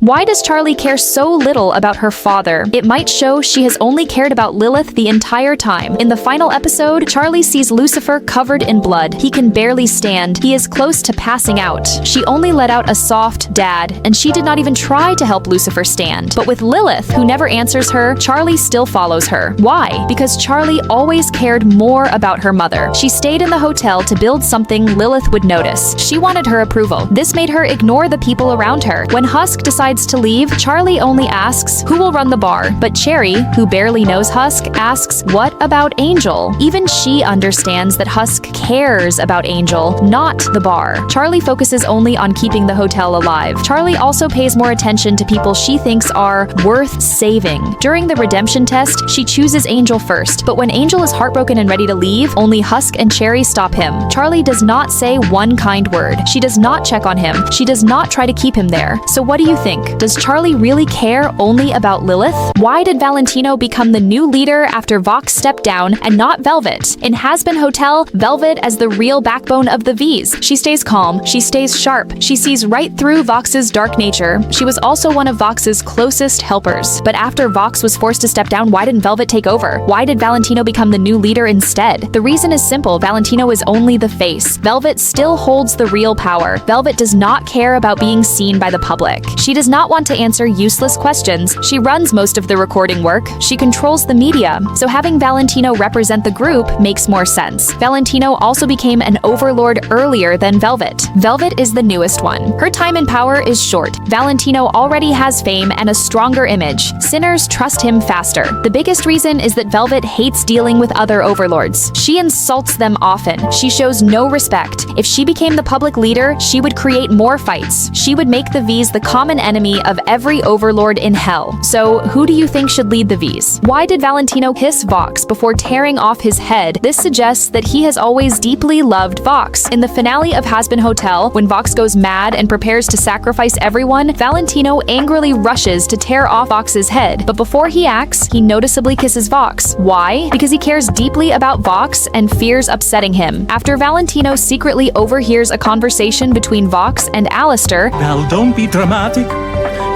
Why does Charlie care so little about her father? It might show she has only cared about Lilith the entire time. In the final episode, Charlie sees Lucifer covered in blood. He can barely stand. He is close to passing out. She only let out a soft "Dad," and she did not even try to help Lucifer stand. But with Lilith, who never answers her, Charlie still follows her. Why? Because Charlie always cared more about her mother. She stayed in the hotel to build something Lilith would notice. She wanted her approval. This made her ignore the people around her. When Husk decides to leave, Charlie only asks, "Who will run the bar?" But Cherry, who barely knows Husk, asks, "What about Angel?" Even she understands that Husk cares about Angel, not the bar. Charlie focuses only on keeping the hotel alive. Charlie also pays more attention to people she thinks are worth saving. During the redemption test, she chooses Angel first, but when Angel is heartbroken and ready to leave, only Husk and Cherry stop him. Charlie does not say one kind word. She does not check on him. She does not try to keep him there. So what do you think? Does Charlie really care only about Lilith? Why did Valentino become the new leader after Vox stepped down and not Velvet? In Hazbin Hotel, Velvet as the real backbone of the V's. She stays calm. She stays sharp. She sees right through Vox's dark nature. She was also one of Vox's closest helpers. But after Vox was forced to step down, why didn't Velvet take over? Why did Valentino become the new leader instead? The reason is simple. Valentino is only the face. Velvet still holds the real power. Velvet does not care about being seen by the public. She does not want to answer useless questions. She runs most of the recording work. She controls the media. So having Valentino represent the group makes more sense. Valentino also became an overlord earlier than Velvet. Velvet is the newest one. Her time in power is short. Valentino already has fame and a stronger image. Sinners trust him faster. The biggest reason is that Velvet hates dealing with other overlords. She insults them often. She shows no respect. If she became the public leader, she would create more fights. She would make the V's the common enemy of every overlord in hell. So, who do you think should lead the V's? Why did Valentino kiss Vox before tearing off his head? This suggests that he has always deeply loved Vox. In the finale of Hazbin Hotel, when Vox goes mad and prepares to sacrifice everyone, Valentino angrily rushes to tear off Vox's head. But before he acts, he noticeably kisses Vox. Why? Because he cares deeply about Vox and fears upsetting him. After Valentino secretly overhears a conversation between Vox and Alistair, "Val, don't be dramatic.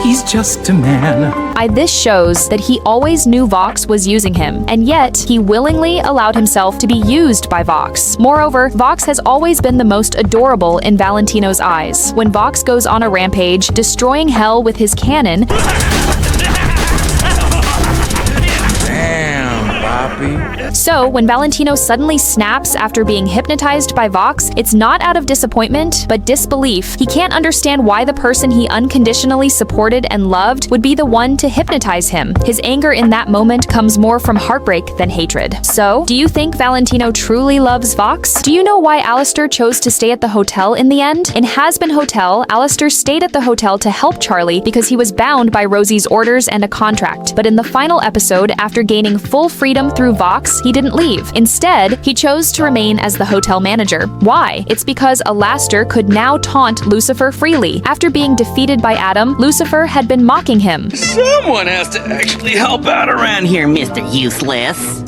He's just a man." This shows that he always knew Vox was using him, and yet he willingly allowed himself to be used by Vox. Moreover, Vox has always been the most adorable in Valentino's eyes. When Vox goes on a rampage, destroying hell with his cannon, so when Valentino suddenly snaps after being hypnotized by Vox, it's not out of disappointment, but disbelief. He can't understand why the person he unconditionally supported and loved would be the one to hypnotize him. His anger in that moment comes more from heartbreak than hatred. So, do you think Valentino truly loves Vox? Do you know why Alistair chose to stay at the hotel in the end? In Hazbin Hotel, Alistair stayed at the hotel to help Charlie because he was bound by Rosie's orders and a contract. But in the final episode, after gaining full freedom through Vox, he didn't leave. Instead, he chose to remain as the hotel manager. Why? It's because Alastair could now taunt Lucifer freely. After being defeated by Adam, Lucifer had been mocking him. Someone has to actually help out around here, Mr. Useless.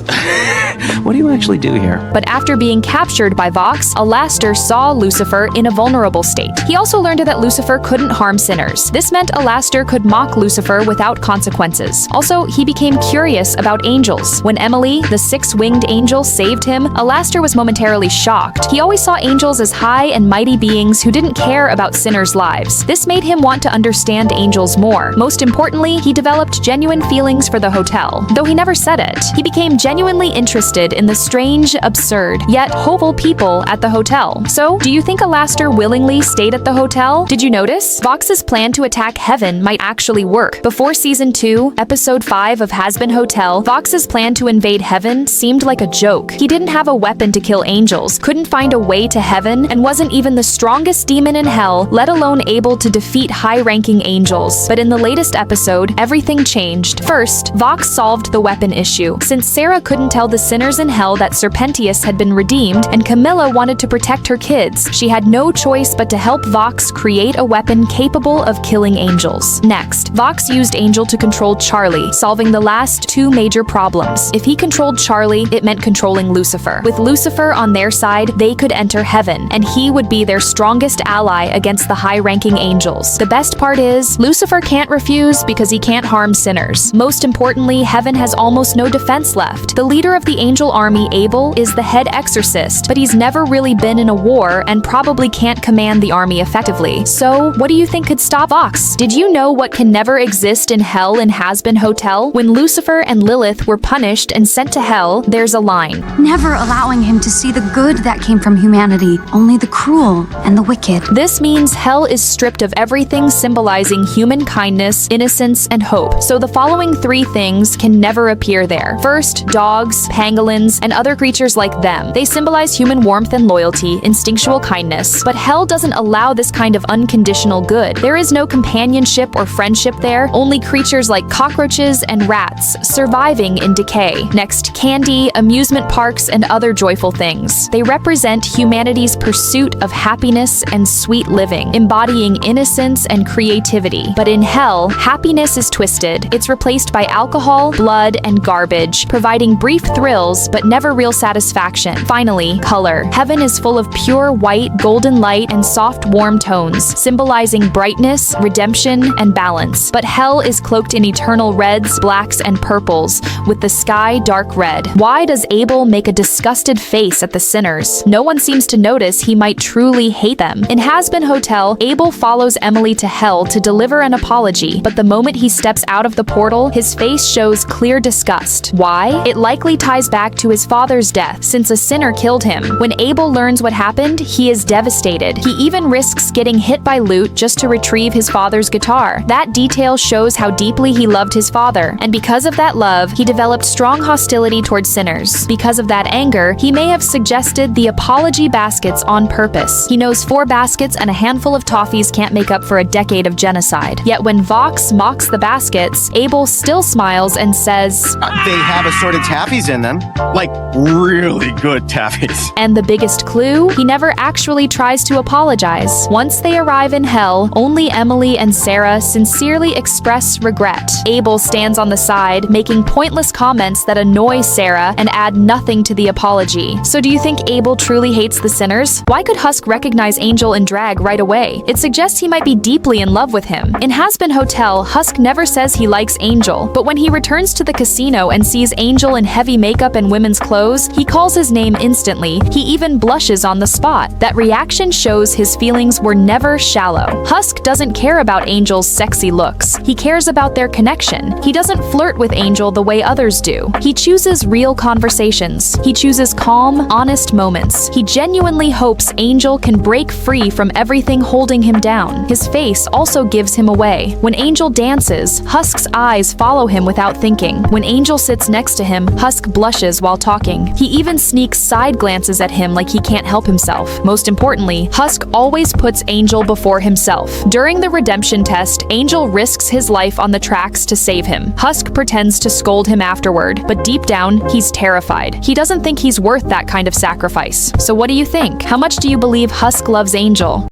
What do you actually do here? But after being captured by Vox, Alastair saw Lucifer in a vulnerable state. He also learned that Lucifer couldn't harm sinners. This meant Alastair could mock Lucifer without consequences. Also, he became curious about angels. When Emily, the six-winged angel, saved him, Alastair was momentarily shocked. He always saw angels as high and mighty beings who didn't care about sinners' lives. This made him want to understand angels more. Most importantly, he developed genuine feelings for the hotel. Though he never said it, he became genuinely interested in the strange, absurd, yet hopeful people at the hotel. So, do you think Alastair willingly stayed at the hotel? Did you notice? Vox's plan to attack heaven might actually work. Before season 2, episode 5 of Hazbin Hotel, Vox's plan to invade heaven seemed like a joke. He didn't have a weapon to kill angels, couldn't find a way to heaven, and wasn't even the strongest demon in hell, let alone able to defeat high-ranking angels. But in the latest episode, everything changed. First, Vox solved the weapon issue. Since Sarah couldn't tell the sinners in hell that Serpentius had been redeemed, and Camilla wanted to protect her kids, she had no choice but to help Vox create a weapon capable of killing angels. Next, Vox used Angel to control Charlie, solving the last two major problems. If he he controlled Charlie, it meant controlling Lucifer. With Lucifer on their side, they could enter heaven, and he would be their strongest ally against the high-ranking angels. The best part is, Lucifer can't refuse because he can't harm sinners. Most importantly, heaven has almost no defense left. The leader of the angel army, Abel, is the head exorcist, but he's never really been in a war and probably can't command the army effectively. So, what do you think could stop Vox? Did you know what can never exist in hell in Hazbin Hotel? When Lucifer and Lilith were punished and sent to hell, there's a line. Never allowing him to see the good that came from humanity, only the cruel and the wicked. This means hell is stripped of everything symbolizing human kindness, innocence, and hope. So the following three things can never appear there. First, dogs, pangolins, and other creatures like them. They symbolize human warmth and loyalty, instinctual kindness. But hell doesn't allow this kind of unconditional good. There is no companionship or friendship there, only creatures like cockroaches and rats, surviving in decay. Next, candy, amusement parks, and other joyful things. They represent humanity's pursuit of happiness and sweet living, embodying innocence and creativity. But in hell, happiness is twisted. It's replaced by alcohol, blood, and garbage, providing brief thrills but never real satisfaction. Finally, color. Heaven is full of pure white, golden light, and soft, warm tones, symbolizing brightness, redemption, and balance. But hell is cloaked in eternal reds, blacks, and purples, with the sky dark red. Why does Abel make a disgusted face at the sinners? No one seems to notice he might truly hate them. In Hazbin Hotel, Abel follows Emily to hell to deliver an apology, but the moment he steps out of the portal, his face shows clear disgust. Why? It likely ties back to his father's death, since a sinner killed him. When Abel learns what happened, he is devastated. He even risks getting hit by loot just to retrieve his father's guitar. That detail shows how deeply he loved his father, and because of that love, he developed strong hostility towards sinners. Because of that anger, he may have suggested the apology baskets on purpose. He knows 4 baskets and a handful of toffees can't make up for a decade of genocide. Yet when Vox mocks the baskets, Abel still smiles and says, They have assorted taffies in them. Like, really good taffies. And the biggest clue? He never actually tries to apologize. Once they arrive in hell, only Emily and Sarah sincerely express regret. Abel stands on the side, making pointless comments that annoy Sarah and add nothing to the apology. So do you think Abel truly hates the sinners? Why could Husk recognize Angel in drag right away? It suggests he might be deeply in love with him. In Hazbin Hotel, Husk never says he likes Angel, but when he returns to the casino and sees Angel in heavy makeup and women's clothes, he calls his name instantly. He even blushes on the spot. That reaction shows his feelings were never shallow. Husk doesn't care about Angel's sexy looks. He cares about their connection. He doesn't flirt with Angel the way others do. He chooses real conversations. He chooses calm, honest moments. He genuinely hopes Angel can break free from everything holding him down. His face also gives him away. When Angel dances, Husk's eyes follow him without thinking. When Angel sits next to him, Husk blushes while talking. He even sneaks side glances at him like he can't help himself. Most importantly, Husk always puts Angel before himself. During the redemption test, Angel risks his life on the tracks to save him. Husk pretends to scold him afterward, but deep down, he's terrified. He doesn't think he's worth that kind of sacrifice. So what do you think? How much do you believe Husk loves Angel?